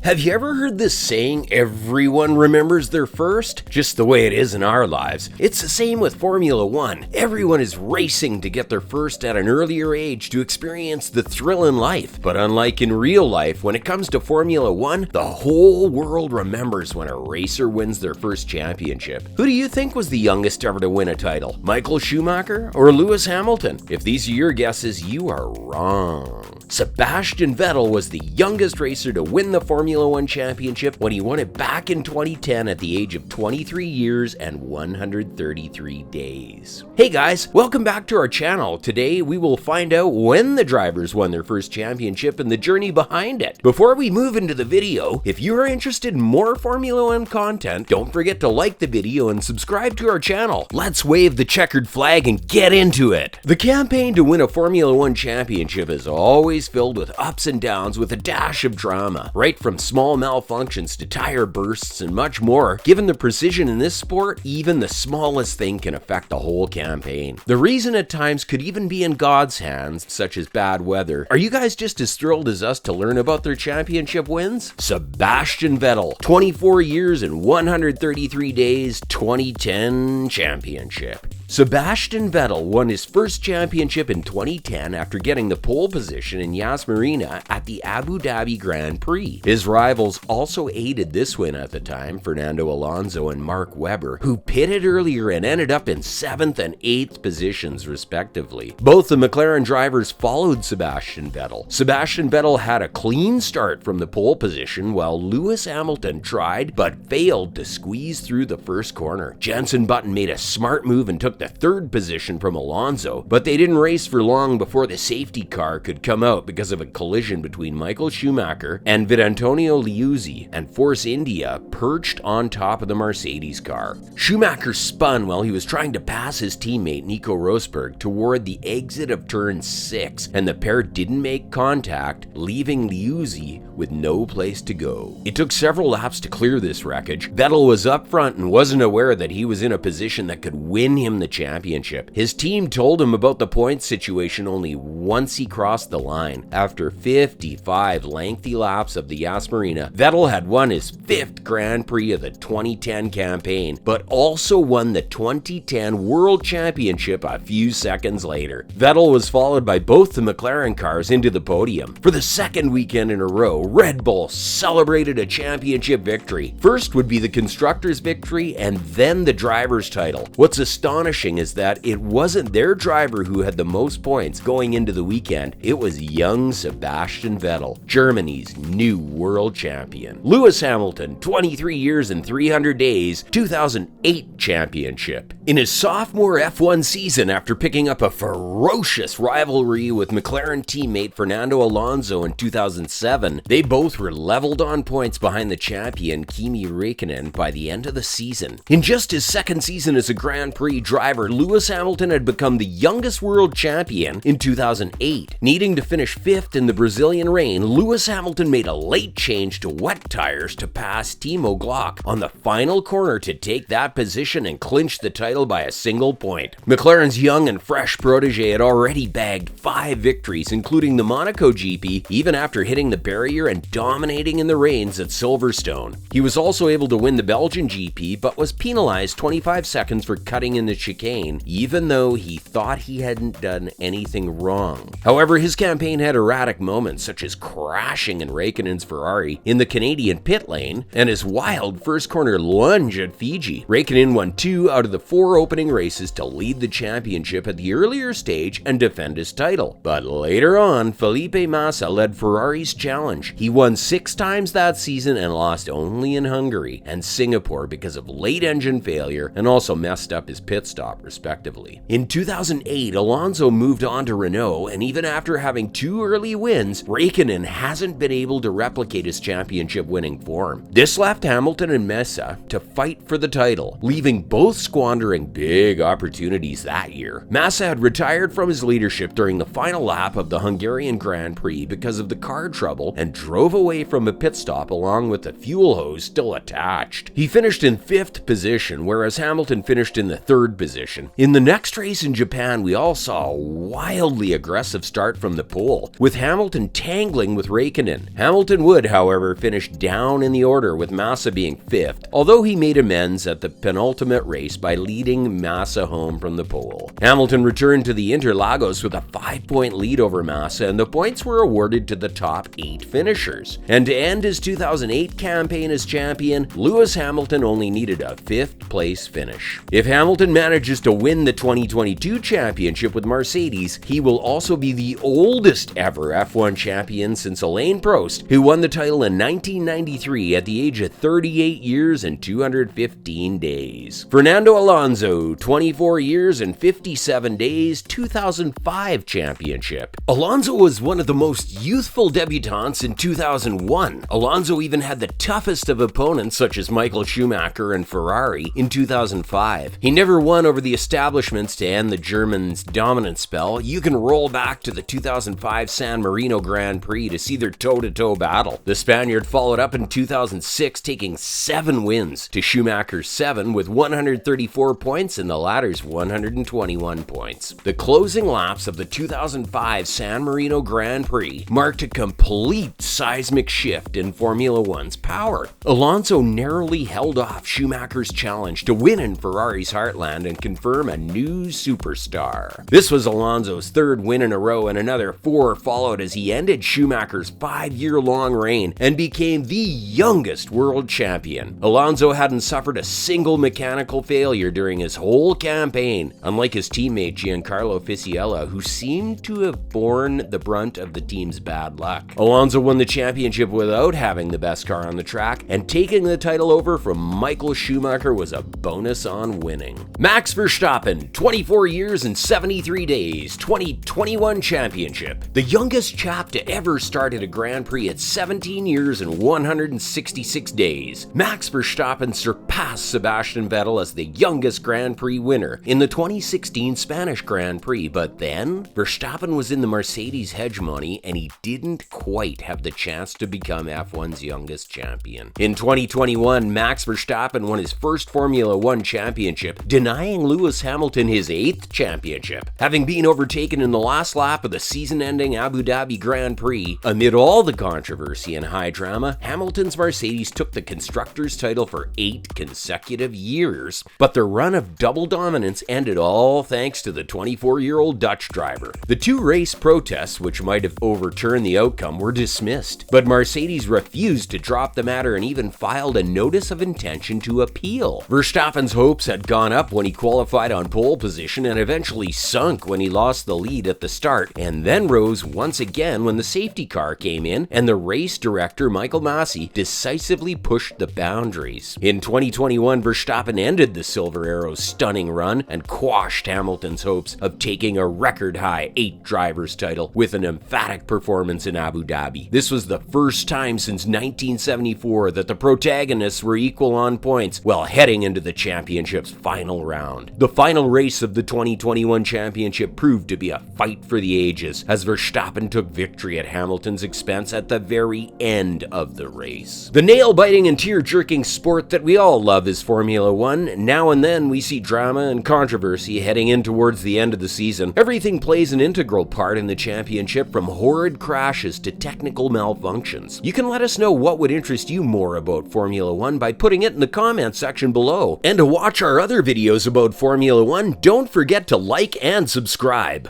Have you ever heard this saying, everyone remembers their first? Just the way it is in our lives. It's the same with Formula One. Everyone is racing to get their first at an earlier age to experience the thrill in life. But unlike in real life, when it comes to Formula One, the whole world remembers when a racer wins their first championship. Who do you think was the youngest ever to win a title? Michael Schumacher or Lewis Hamilton? If these are your guesses, you are wrong. Sebastian Vettel was the youngest racer to win the Formula One championship when he won it back in 2010 at the age of 23 years and 133 days. Hey guys, welcome back to our channel. Today we will find out when the drivers won their first championship and the journey behind it. Before we move into the video, if you are interested in more Formula One content, don't forget to like the video and subscribe to our channel. Let's wave the checkered flag and get into it. The campaign to win a Formula One championship is always filled with ups and downs with a dash of drama, right from small malfunctions to tire bursts and much more. Given the precision in this sport, even the smallest thing can affect the whole campaign. The reason at times could even be in God's hands, such as bad weather. Are you guys just as thrilled as us to learn about their championship wins? Sebastian Vettel, 24 years and 133 days, 2010 championship. Sebastian Vettel won his first championship in 2010 after getting the pole position in Yas Marina at the Abu Dhabi Grand Prix. His rivals also aided this win at the time, Fernando Alonso and Mark Webber, who pitted earlier and ended up in 7th and 8th positions respectively. Both the McLaren drivers followed Sebastian Vettel. Sebastian Vettel had a clean start from the pole position while Lewis Hamilton tried but failed to squeeze through the first corner. Jenson Button made a smart move and took the third position from Alonso, but they didn't race for long before the safety car could come out because of a collision between Michael Schumacher and Vittorio Liuzzi, and Force India perched on top of the Mercedes car. Schumacher spun while he was trying to pass his teammate Nico Rosberg toward the exit of turn 6, and the pair didn't make contact, leaving Liuzzi with no place to go. It took several laps to clear this wreckage. Vettel was up front and wasn't aware that he was in a position that could win him the championship. His team told him about the points situation only once he crossed the line. After 55 lengthy laps of the Yas Marina, Vettel had won his 5th Grand Prix of the 2010 campaign, but also won the 2010 World Championship a few seconds later. Vettel was followed by both the McLaren cars into the podium. For the second weekend in a row, Red Bull celebrated a championship victory. First would be the constructors' victory and then the driver's title. What's astonishing is that it wasn't their driver who had the most points going into the weekend. It was young Sebastian Vettel, Germany's new world champion. Lewis Hamilton, 23 years and 300 days, 2008 championship. In his sophomore F1 season, after picking up a ferocious rivalry with McLaren teammate Fernando Alonso in 2007, they both were leveled on points behind the champion Kimi Räikkönen by the end of the season. In just his second season as a Grand Prix driver, Lewis Hamilton had become the youngest world champion in 2008. Needing to finish 5th in the Brazilian rain, Lewis Hamilton made a late change to wet tires to pass Timo Glock on the final corner to take that position and clinch the title by a single point. McLaren's young and fresh protege had already bagged 5 victories, including the Monaco GP, even after hitting the barrier and dominating in the rains at Silverstone. He was also able to win the Belgian GP, but was penalized 25 seconds for cutting in the chicane, even though he thought he hadn't done anything wrong. However, his campaign had erratic moments, such as crashing in Räikkönen's Ferrari in the Canadian pit lane and his wild first corner lunge at Fiji. Räikkönen won 2 out of the 4 opening races to lead the championship at the earlier stage and defend his title. But later on, Felipe Massa led Ferrari's challenge. He won 6 times that season and lost only in Hungary and Singapore because of late engine failure and also messed up his pit stop respectively. In 2008, Alonso moved on to Renault, and even after having 2 early wins, Räikkönen hasn't been able to replicate his championship winning form. This left Hamilton and Massa to fight for the title, leaving leaving both squandering big opportunities that year. Massa had retired from his leadership during the final lap of the Hungarian Grand Prix because of the car trouble and drove away from a pit stop along with the fuel hose still attached. He finished in 5th position, whereas Hamilton finished in the 3rd position. In the next race in Japan, we all saw a wildly aggressive start from the pole, with Hamilton tangling with Raikkonen. Hamilton would, however, finish down in the order, with Massa being 5th, although he made amends at the penultimate race by leading Massa home from the pole. Hamilton returned to the Interlagos with a 5-point lead over Massa, and the points were awarded to the top 8 finishers. And to end his 2008 campaign as champion, Lewis Hamilton only needed a 5th place finish. If Hamilton manages to win the 2022 championship with Mercedes, he will also be the oldest ever F1 champion since Alain Prost, who won the title in 1993 at the age of 38 years and 215 days. Fernando Alonso, 24 years and 57 days, 2005 championship. Alonso was one of the most youthful debutants in 2001. Alonso even had the toughest of opponents such as Michael Schumacher and Ferrari in 2005. He never won over the establishments to end the Germans' dominant spell. You can roll back to the 2005 San Marino Grand Prix to see their toe-to-toe battle. The Spaniard followed up in 2006, taking 7 wins to Schumacher's 7 with 134 points and the latter's 121 points. The closing laps of the 2005 San Marino Grand Prix marked a complete seismic shift in Formula One's power. Alonso narrowly held off Schumacher's challenge to win in Ferrari's heartland and confirm a new superstar. This was Alonso's 3rd win in a row, and another 4 followed as he ended Schumacher's 5-year-long reign and became the youngest world champion. Alonso hadn't suffered a single mechanical failure during his whole campaign, unlike his teammate Giancarlo Fisichella, who seemed to have borne the brunt of the team's bad luck. Alonso won the championship without having the best car on the track, and taking the title over from Michael Schumacher was a bonus on winning. Max Verstappen, 24 years and 73 days, 2021 championship. The youngest chap to ever start at a Grand Prix at 17 years and 166 days. Max Verstappen surpassed Sebastian Vettel as the youngest Grand Prix winner in the 2016 Spanish Grand Prix, but then Verstappen was in the Mercedes hegemony and he didn't quite have the chance to become F1's youngest champion. In 2021, Max Verstappen won his first Formula One championship, denying Lewis Hamilton his 8th championship. Having been overtaken in the last lap of the season-ending Abu Dhabi Grand Prix, amid all the controversy and high drama, Hamilton's Mercedes took the Constructors' title for 8 consecutive years, but their run of double dominance ended all thanks to the 24-year-old Dutch driver. The 2 race protests, which might have overturned the outcome, were dismissed, but Mercedes refused to drop the matter and even filed a notice of intention to appeal. Verstappen's hopes had gone up when he qualified on pole position and eventually sunk when he lost the lead at the start, and then rose once again when the safety car came in and the race director Michael Masi decisively pushed the boundaries. In 2021, Verstappen ended the Silver Arrow's stunning run and quashed Hamilton's hopes of taking a record-high 8 drivers' title with an emphatic performance in Abu Dhabi. This was the first time since 1974 that the protagonists were equal on points while heading into the championship's final round. The final race of the 2021 championship proved to be a fight for the ages, as Verstappen took victory at Hamilton's expense at the very end of the race. The nail-biting and tear-jerking sport that we all love is Formula One. Now and then we see drama and controversy heading in towards the end of the season. Everything plays an integral part in the championship, from horrid crashes to technical malfunctions. You can let us know what would interest you more about Formula One by putting it in the comment section below. And to watch our other videos about Formula One, don't forget to like and subscribe.